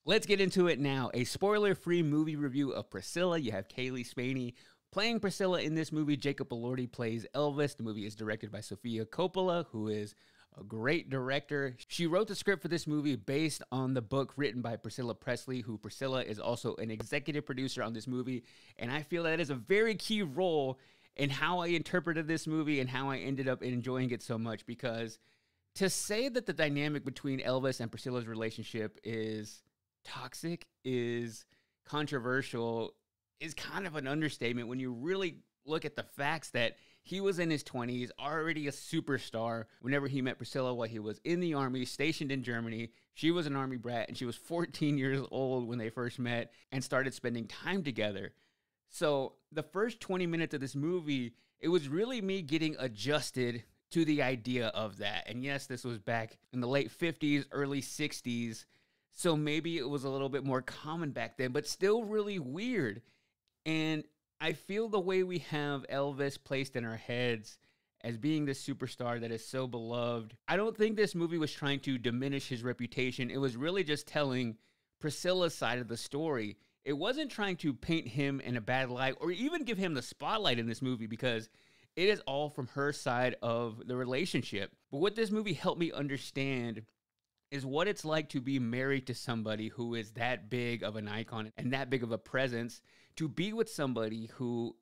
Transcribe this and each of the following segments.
Let's get into it now. A spoiler-free movie review of Priscilla. You have Kaylee Spaney playing Priscilla in this movie. Jacob Elordi plays Elvis. The movie is directed by Sofia Coppola, who is a great director. She wrote the script for this movie based on the book written by Priscilla Presley, who Priscilla is also an executive producer on this movie. And I feel that is a very key role in how I interpreted this movie and how I ended up enjoying it so much, because to say that the dynamic between Elvis and Priscilla's relationship is toxic, is controversial, is kind of an understatement when you really look at the facts that he was in his 20s, already a superstar whenever he met Priscilla while he was in the army, stationed in Germany. She was an army brat, and she was 14 years old when they first met and started spending time together. So the first 20 minutes of this movie, it was really me getting adjusted to the idea of that. And yes, this was back in the late 50s, early 60s. So maybe it was a little bit more common back then, but still really weird. And I feel the way we have Elvis placed in our heads as being this superstar that is so beloved, I don't think this movie was trying to diminish his reputation. It was really just telling Priscilla's side of the story. It wasn't trying to paint him in a bad light or even give him the spotlight in this movie, because it is all from her side of the relationship. But what this movie helped me understand is what it's like to be married to somebody who is that big of an icon and that big of a presence, to be with somebody who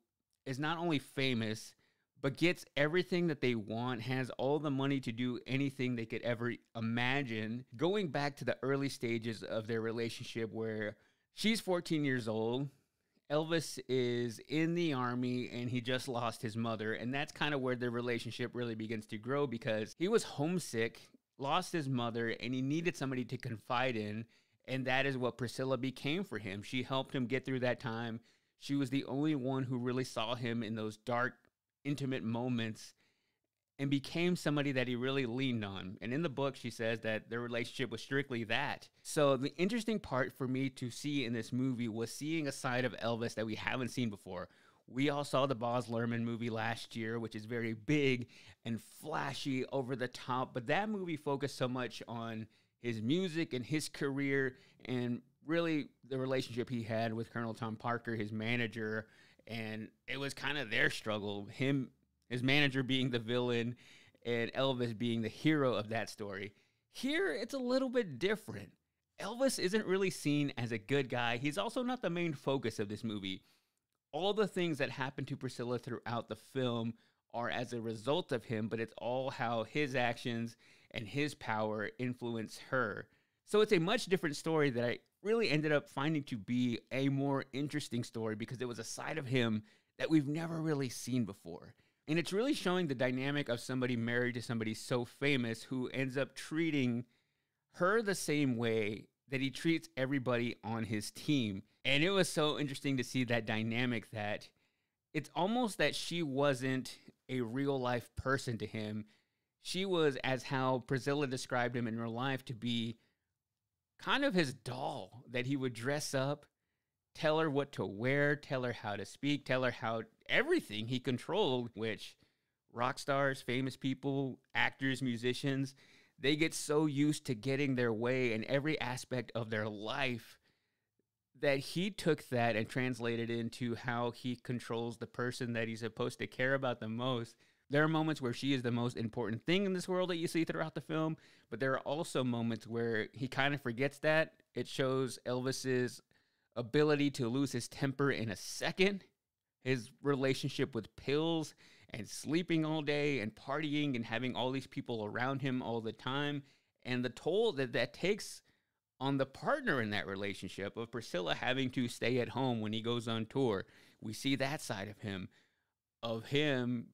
is not only famous, but gets everything that they want, has all the money to do anything they could ever imagine. Going back to the early stages of their relationship where she's 14 years old, Elvis is in the army, and he just lost his mother, and that's kind of where their relationship really begins to grow, because he was homesick, lost his mother, and he needed somebody to confide in, and that is what Priscilla became for him. She helped him get through that time. She was the only one who really saw him in those dark, intimate moments and became somebody that he really leaned on. And in the book, she says that their relationship was strictly that. So the interesting part for me to see in this movie was seeing a side of Elvis that we haven't seen before. We all saw the Baz Luhrmann movie last year, which is very big and flashy, over the top. But that movie focused so much on his music and his career, and really the relationship he had with Colonel Tom Parker, his manager. And it was kind of their struggle, his manager being the villain and Elvis being the hero of that story. Here, it's a little bit different. Elvis isn't really seen as a good guy. He's also not the main focus of this movie. All the things that happen to Priscilla throughout the film are as a result of him, but it's all how his actions and his power influence her. So it's a much different story that I really ended up finding to be a more interesting story, because it was a side of him that we've never really seen before. And it's really showing the dynamic of somebody married to somebody so famous who ends up treating her the same way that he treats everybody on his team. And it was so interesting to see that dynamic, that it's almost that she wasn't a real life person to him. She was, as how Priscilla described him in real life, to be kind of his doll that he would dress up, tell her what to wear, tell her how to speak, tell her how everything he controlled, which rock stars, famous people, actors, musicians, they get so used to getting their way in every aspect of their life that he took that and translated into how he controls the person that he's supposed to care about the most. There are moments where she is the most important thing in this world that you see throughout the film, but there are also moments where he kind of forgets that. It shows Elvis's ability to lose his temper in a second, his relationship with pills and sleeping all day and partying and having all these people around him all the time, and the toll that that takes on the partner in that relationship of Priscilla having to stay at home when he goes on tour. We see that side of him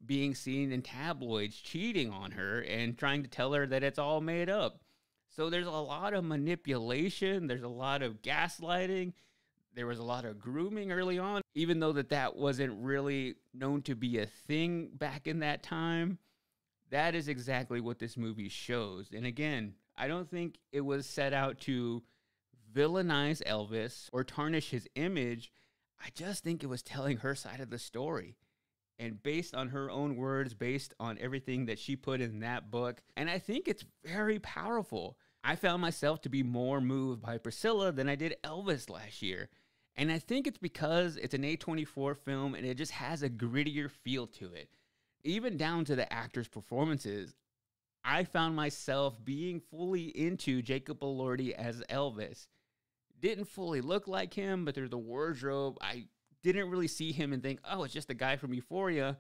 being seen in tabloids, cheating on her and trying to tell her that it's all made up. So there's a lot of manipulation. There's a lot of gaslighting. There was a lot of grooming early on, even though that wasn't really known to be a thing back in that time. That is exactly what this movie shows. And again, I don't think it was set out to villainize Elvis or tarnish his image. I just think it was telling her side of the story. And based on her own words, based on everything that she put in that book. And I think it's very powerful. I found myself to be more moved by Priscilla than I did Elvis last year. And I think it's because it's an A24 film and it just has a grittier feel to it. Even down to the actors' performances, I found myself being fully into Jacob Elordi as Elvis. Didn't fully look like him, but through the wardrobe, I didn't really see him and think, oh, it's just a guy from Euphoria.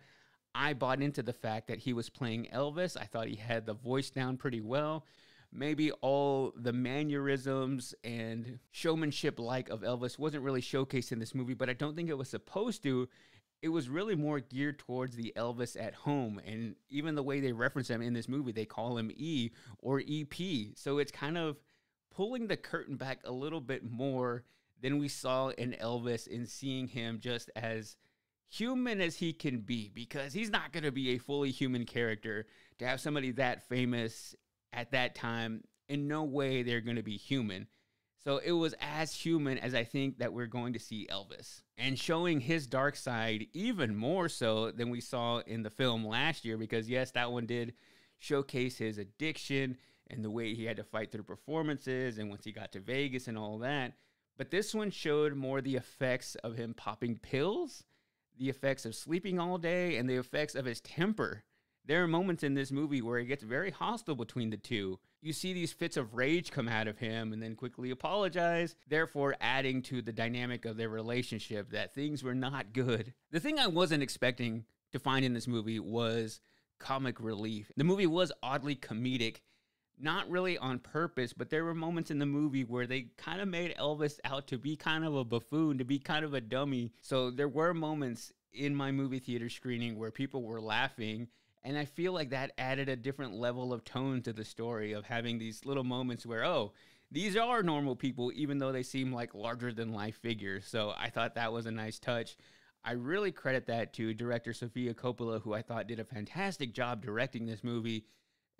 I bought into the fact that he was playing Elvis. I thought he had the voice down pretty well. Maybe all the mannerisms and showmanship like of Elvis wasn't really showcased in this movie, but I don't think it was supposed to. It was really more geared towards the Elvis at home. And even the way they reference him in this movie, they call him E or EP. So it's kind of pulling the curtain back a little bit more than we saw in Elvis, in seeing him just as human as he can be, because he's not going to be a fully human character. To have somebody that famous at that time, in no way they're going to be human. So it was as human as I think that we're going to see Elvis, and showing his dark side even more so than we saw in the film last year, because yes, that one did showcase his addiction and the way he had to fight through performances and once he got to Vegas and all that. But this one showed more the effects of him popping pills, the effects of sleeping all day, and the effects of his temper. There are moments in this movie where it gets very hostile between the two. You see these fits of rage come out of him and then quickly apologize, therefore adding to the dynamic of their relationship that things were not good. The thing I wasn't expecting to find in this movie was comic relief. The movie was oddly comedic, not really on purpose, but there were moments in the movie where they kind of made Elvis out to be kind of a buffoon, to be kind of a dummy. So there were moments in my movie theater screening where people were laughing, and I feel like that added a different level of tone to the story, of having these little moments where, oh, these are normal people, even though they seem like larger than life figures. So I thought that was a nice touch. I really credit that to director Sofia Coppola, who I thought did a fantastic job directing this movie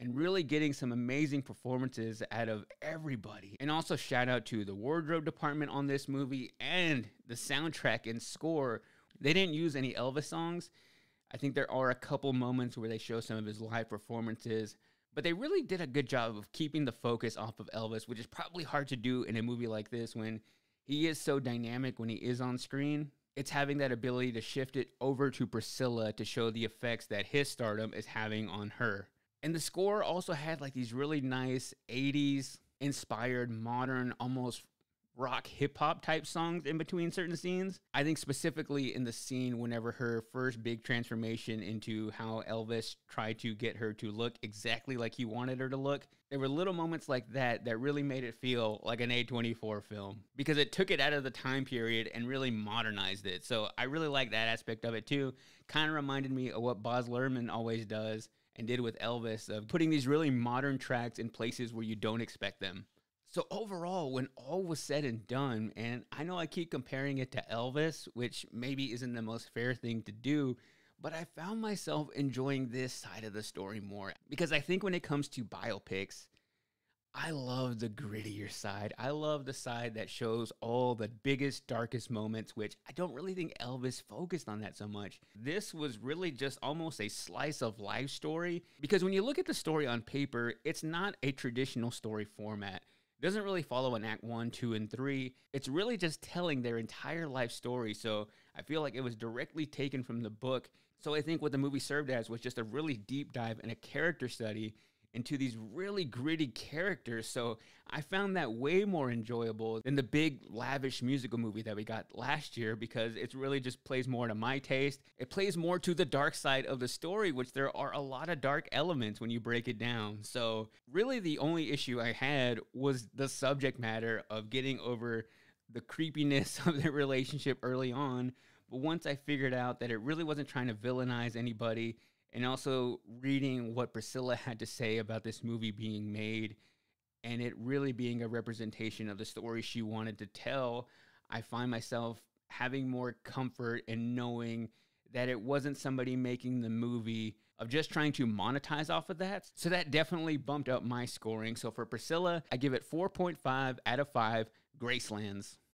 and really getting some amazing performances out of everybody. And also shout out to the wardrobe department on this movie and the soundtrack and score. They didn't use any Elvis songs. I think there are a couple moments where they show some of his live performances, but they really did a good job of keeping the focus off of Elvis, which is probably hard to do in a movie like this when he is so dynamic when he is on screen. It's having that ability to shift it over to Priscilla to show the effects that his stardom is having on her. And the score also had like these really nice 80s inspired, modern, almost rock hip-hop type songs in between certain scenes. I think specifically in the scene whenever her first big transformation into how Elvis tried to get her to look exactly like he wanted her to look, there were little moments like that that really made it feel like an A24 film, because it took it out of the time period and really modernized it. So I really like that aspect of it too. Kind of reminded me of what Baz Luhrmann always does and did with Elvis, of putting these really modern tracks in places where you don't expect them. So overall, when all was said and done, and I know I keep comparing it to Elvis, which maybe isn't the most fair thing to do, but I found myself enjoying this side of the story more. Because I think when it comes to biopics, I love the grittier side. I love the side that shows all the biggest, darkest moments, which I don't really think Elvis focused on that so much. This was really just almost a slice of life story, because when you look at the story on paper, it's not a traditional story format. It doesn't really follow an act 1, 2, and 3. It's really just telling their entire life story. So I feel like it was directly taken from the book. So I think what the movie served as was just a really deep dive and a character study into these really gritty characters. So I found that way more enjoyable than the big lavish musical movie that we got last year, because it really just plays more to my taste. It plays more to the dark side of the story, which there are a lot of dark elements when you break it down. So really the only issue I had was the subject matter of getting over the creepiness of their relationship early on. But once I figured out that it really wasn't trying to villainize anybody, and also reading what Priscilla had to say about this movie being made and it really being a representation of the story she wanted to tell, I find myself having more comfort in knowing that it wasn't somebody making the movie of just trying to monetize off of that. So that definitely bumped up my scoring. So for Priscilla, I give it 4.5 out of 5 Gracelands.